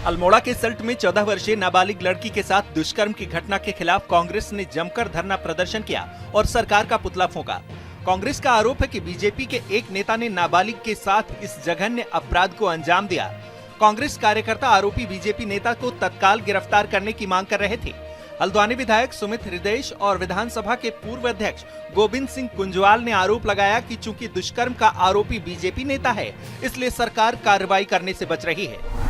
अल्मोड़ा के सल्ट में 14 वर्षीय नाबालिग लड़की के साथ दुष्कर्म की घटना के खिलाफ कांग्रेस ने जमकर धरना प्रदर्शन किया और सरकार का पुतला फूंका। कांग्रेस का आरोप है कि बीजेपी के एक नेता ने नाबालिग के साथ इस जघन्य अपराध को अंजाम दिया। कांग्रेस कार्यकर्ता आरोपी बीजेपी नेता को तत्काल गिरफ्तार करने की मांग कर रहे थे। हल्द्वानी विधायक सुमित हृदयेश और विधानसभा के पूर्व अध्यक्ष गोविंद सिंह कुंजवाल ने आरोप लगाया कि चूंकि दुष्कर्म का आरोपी बीजेपी नेता है, इसलिए सरकार कार्रवाई करने से बच रही है।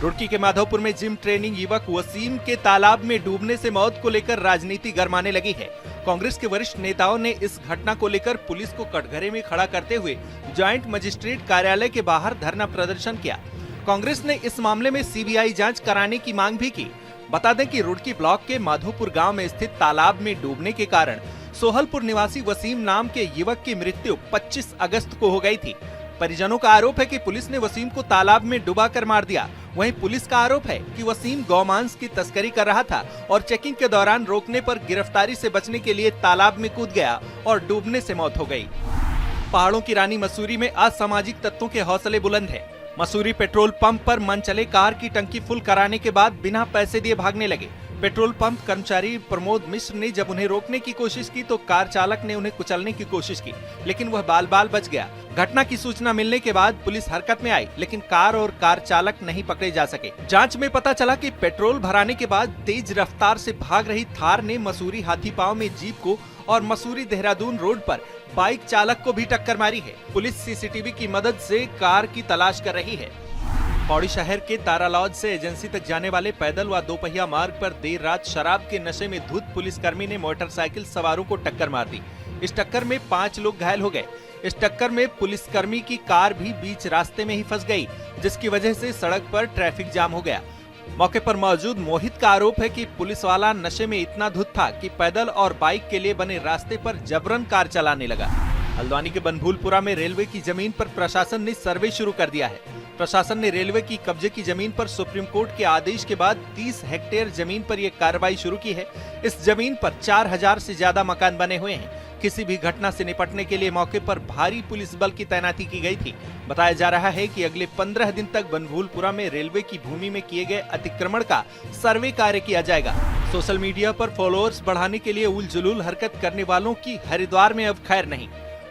रुड़की के माधोपुर में जिम ट्रेनिंग युवक वसीम के तालाब में डूबने से मौत को लेकर राजनीति गरमाने लगी है। कांग्रेस के वरिष्ठ नेताओं ने इस घटना को लेकर पुलिस को कटघरे में खड़ा करते हुए ज्वाइंट मजिस्ट्रेट कार्यालय के बाहर धरना प्रदर्शन किया। कांग्रेस ने इस मामले में सीबीआई जांच कराने की मांग भी की। बता दें कि रुड़की ब्लॉक के माधोपुर गांव में स्थित तालाब में डूबने के कारण सोहलपुर निवासी वसीम नाम के युवक की मृत्यु 25 अगस्त को हो गई थी। परिजनों का आरोप है कि पुलिस ने वसीम को तालाब में डुबाकर मार दिया। वहीं पुलिस का आरोप है कि वसीम गौमांस की तस्करी कर रहा था और चेकिंग के दौरान रोकने पर गिरफ्तारी से बचने के लिए तालाब में कूद गया और डूबने से मौत हो गई। पहाड़ों की रानी मसूरी में असामाजिक तत्वों के हौसले बुलंद है। मसूरी पेट्रोल पंप पर मन चले कार की टंकी फुल कराने के बाद बिना पैसे दिए भागने लगे। पेट्रोल पंप कर्मचारी प्रमोद मिश्र ने जब उन्हें रोकने की कोशिश की तो कार चालक ने उन्हें कुचलने की कोशिश की, लेकिन वह बाल बाल बच गया। घटना की सूचना मिलने के बाद पुलिस हरकत में आई, लेकिन कार और कार चालक नहीं पकड़े जा सके। जांच में पता चला कि पेट्रोल भराने के बाद तेज रफ्तार से भाग रही थार ने मसूरी हाथीपांव में जीप को और मसूरी देहरादून रोड पर बाइक चालक को भी टक्कर मारी है। पुलिस सीसीटीवी की मदद से कार की तलाश कर रही है। पौड़ी शहर के तारा लॉज से एजेंसी तक जाने वाले पैदल व दोपहिया मार्ग पर देर रात शराब के नशे में धुत पुलिसकर्मी ने मोटरसाइकिल सवारों को टक्कर मार दी। इस टक्कर में 5 लोग घायल हो गए। इस टक्कर में पुलिसकर्मी की कार भी बीच रास्ते में ही फंस गई, जिसकी वजह से सड़क पर ट्रैफिक जाम हो गया। मौके पर मौजूद मोहित का आरोप है कि पुलिस वाला नशे में इतना धुत था कि पैदल और बाइक के लिए बने रास्ते पर जबरन कार चलाने लगा। हल्द्वानी के बनभूलपुरा में रेलवे की जमीन पर प्रशासन ने सर्वे शुरू कर दिया है। प्रशासन ने रेलवे की कब्जे की जमीन पर सुप्रीम कोर्ट के आदेश के बाद 30 हेक्टेयर जमीन पर यह कार्रवाई शुरू की है। इस जमीन पर 4000 से ज्यादा मकान बने हुए हैं। किसी भी घटना से निपटने के लिए मौके पर भारी पुलिस बल की तैनाती की गई थी। बताया जा रहा है कि अगले 15 दिन तक बनभूलपुरा में रेलवे की भूमि में किए गए अतिक्रमण का सर्वे कार्य किया जाएगा। सोशल मीडिया पर फॉलोअर्स बढ़ाने के लिए उलझुल हरकत करने वालों की हरिद्वार में अब खैर नहीं।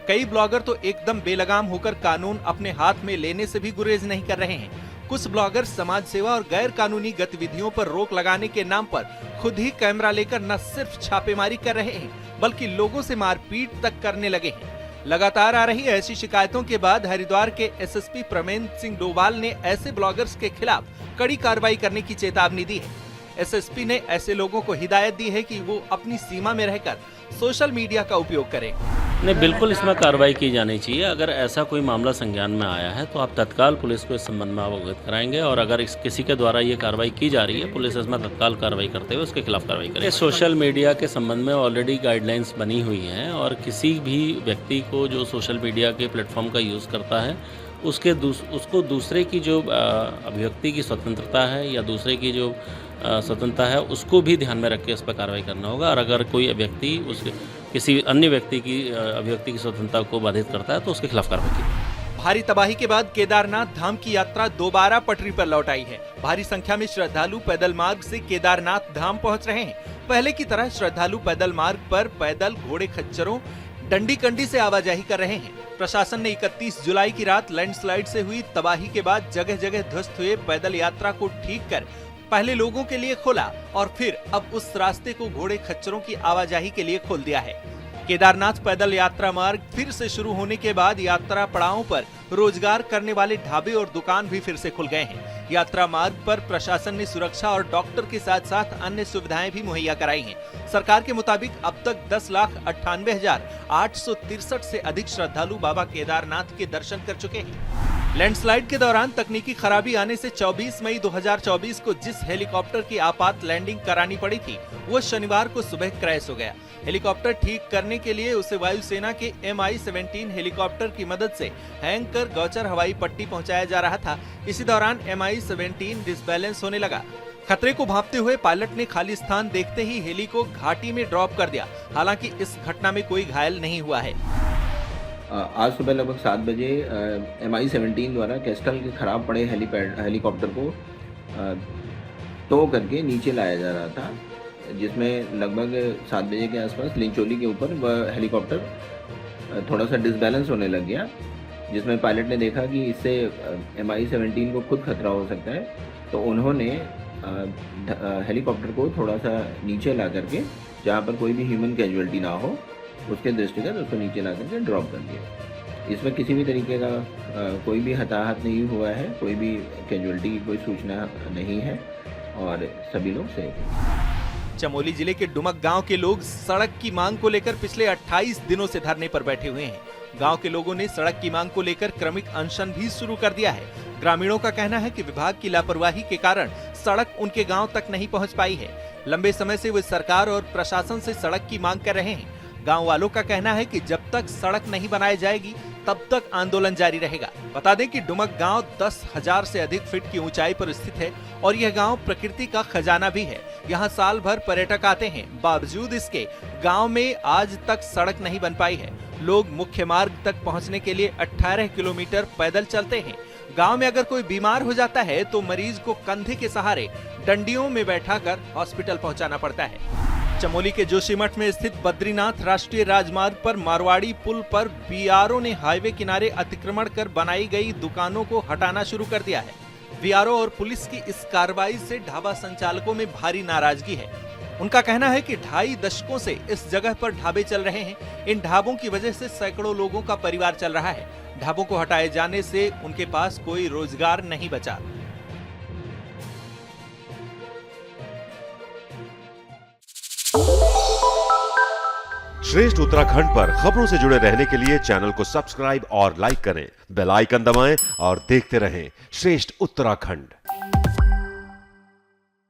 कई ब्लॉगर तो एकदम बेलगाम होकर कानून अपने हाथ में लेने से भी गुरेज नहीं कर रहे हैं। कुछ ब्लॉगर समाज सेवा और गैर कानूनी गतिविधियों पर रोक लगाने के नाम पर खुद ही कैमरा लेकर न सिर्फ छापेमारी कर रहे हैं, बल्कि लोगों से मारपीट तक करने लगे हैं। लगातार आ रही ऐसी शिकायतों के बाद हरिद्वार के एसएसपी प्रमेंद्र सिंह डोभाल ने ऐसे ब्लॉगर्स के खिलाफ कड़ी कार्रवाई करने की चेतावनी दी है। एसएसपी ने ऐसे लोगों को हिदायत दी है कि वो अपनी सीमा में रहकर सोशल मीडिया का उपयोग करें। नहीं, बिल्कुल इसमें कार्रवाई की जानी चाहिए। अगर ऐसा कोई मामला संज्ञान में आया है तो आप तत्काल पुलिस को इस संबंध में अवगत कराएंगे और अगर किसी के द्वारा ये कार्रवाई की जा रही है, पुलिस इसमें तत्काल कार्रवाई करते हुए उसके खिलाफ कार्रवाई करेगी। सोशल मीडिया के संबंध में ऑलरेडी गाइडलाइंस बनी हुई हैं और किसी भी व्यक्ति को जो सोशल मीडिया के प्लेटफॉर्म का यूज़ करता है उसको दूसरे की जो अभिव्यक्ति की स्वतंत्रता है या दूसरे की जो स्वतंत्रता है उसको भी ध्यान में रख के उस पर कार्रवाई करना होगा। और अगर कोई व्यक्ति किसी अन्य व्यक्ति की अभिव्यक्ति की स्वतंत्रता को बाधित करता है तो उसके खिलाफ कार्रवाई की। भारी तबाही के बाद केदारनाथ धाम की यात्रा दोबारा पटरी पर लौट आई है। भारी संख्या में श्रद्धालु पैदल मार्ग से केदारनाथ धाम पहुंच रहे हैं। पहले की तरह श्रद्धालु पैदल मार्ग पर पैदल, घोड़े, खच्चरों, डंडी कंडी से आवाजाही कर रहे हैं। प्रशासन ने 31 जुलाई की रात लैंडस्लाइड से हुई तबाही के बाद जगह जगह ध्वस्त हुए पैदल यात्रा को ठीक कर पहले लोगों के लिए खोला और फिर अब उस रास्ते को घोड़े खच्चरों की आवाजाही के लिए खोल दिया है। केदारनाथ पैदल यात्रा मार्ग फिर से शुरू होने के बाद यात्रा पड़ावों पर रोजगार करने वाले ढाबे और दुकान भी फिर से खुल गए हैं। यात्रा मार्ग पर प्रशासन ने सुरक्षा और डॉक्टर के साथ साथ अन्य सुविधाएं भी मुहैया कराई हैं। सरकार के मुताबिक अब तक 10,98,863 से अधिक श्रद्धालु बाबा केदारनाथ के दर्शन कर चुके हैं। लैंडस्लाइड के दौरान तकनीकी खराबी आने से 24 मई 2024 को जिस हेलीकॉप्टर की आपात लैंडिंग करानी पड़ी थी, वो शनिवार को सुबह क्रैश हो गया। हेलीकॉप्टर ठीक करने के लिए उसे वायुसेना के MI-17 हेलीकॉप्टर की मदद से हैंग कर गौचर हवाई पट्टी पहुंचाया जा रहा था। इसी दौरान MI-17 डिसबैलेंस होने लगा। खतरे को भांपते हुए पायलट ने खाली स्थान देखते ही हेली को घाटी में ड्रॉप कर दिया। हालांकि इस घटना में कोई घायल नहीं हुआ है। आज सुबह लगभग 7 बजे MI-17 द्वारा कैस्टल के खराब पड़े हेलीकॉप्टर को टो करके नीचे लाया जा रहा था, जिसमें लगभग 7 बजे के आसपास लिंचोली के ऊपर वह हेलीकॉप्टर थोड़ा सा डिसबैलेंस होने लग गया, जिसमें पायलट ने देखा कि इससे MI-17 को खुद खतरा हो सकता है, तो उन्होंने हेलीकॉप्टर को थोड़ा सा नीचे ला करके, जहाँ पर कोई भी ह्यूमन कैजुअलिटी ना हो उसके दृष्टिगत उसको नीचे ला करके ड्रॉप कर दिया। इसमें किसी भी तरीके का कोई भी हताहत नहीं हुआ है, कोई भी कैजुअलिटी की कोई सूचना नहीं है और सभी लोग सेफ हैं। चमोली जिले के डुमक गांव के लोग सड़क की मांग को लेकर पिछले 28 दिनों से धरने पर बैठे हुए हैं। गांव के लोगों ने सड़क की मांग को लेकर क्रमिक अनशन भी शुरू कर दिया है। ग्रामीणों का कहना है कि विभाग की लापरवाही के कारण सड़क उनके गांव तक नहीं पहुंच पाई है। लंबे समय से वे सरकार और प्रशासन से सड़क की मांग कर रहे हैं। गांव वालों का कहना है कि जब तक सड़क नहीं बनाई जाएगी तब तक आंदोलन जारी रहेगा। बता दें कि डुमक गांव 10,000 से अधिक फीट की ऊंचाई पर स्थित है और यह गांव प्रकृति का खजाना भी है। यहां साल भर पर्यटक आते हैं, बावजूद इसके गांव में आज तक सड़क नहीं बन पाई है। लोग मुख्य मार्ग तक पहुंचने के लिए 18 किलोमीटर पैदल चलते हैं। गांव में अगर कोई बीमार हो जाता है तो मरीज को कंधे के सहारे डंडियों में बैठाकर हॉस्पिटल पहुंचाना पड़ता है। चमोली के जोशीमठ में स्थित बद्रीनाथ राष्ट्रीय राजमार्ग पर मारवाड़ी पुल पर बीआरओ ने हाईवे किनारे अतिक्रमण कर बनाई गई दुकानों को हटाना शुरू कर दिया है। बीआरओ और पुलिस की इस कार्रवाई से ढाबा संचालकों में भारी नाराजगी है। उनका कहना है कि 2.5 दशकों से इस जगह पर ढाबे चल रहे हैं। इन ढाबों की वजह से सैकड़ों लोगों का परिवार चल रहा है। ढाबों को हटाए जाने से उनके पास कोई रोजगार नहीं बचा। श्रेष्ठ उत्तराखंड पर खबरों से जुड़े रहने के लिए चैनल को सब्सक्राइब और लाइक करें, बेल आइकन दबाएं और देखते रहें श्रेष्ठ उत्तराखंड।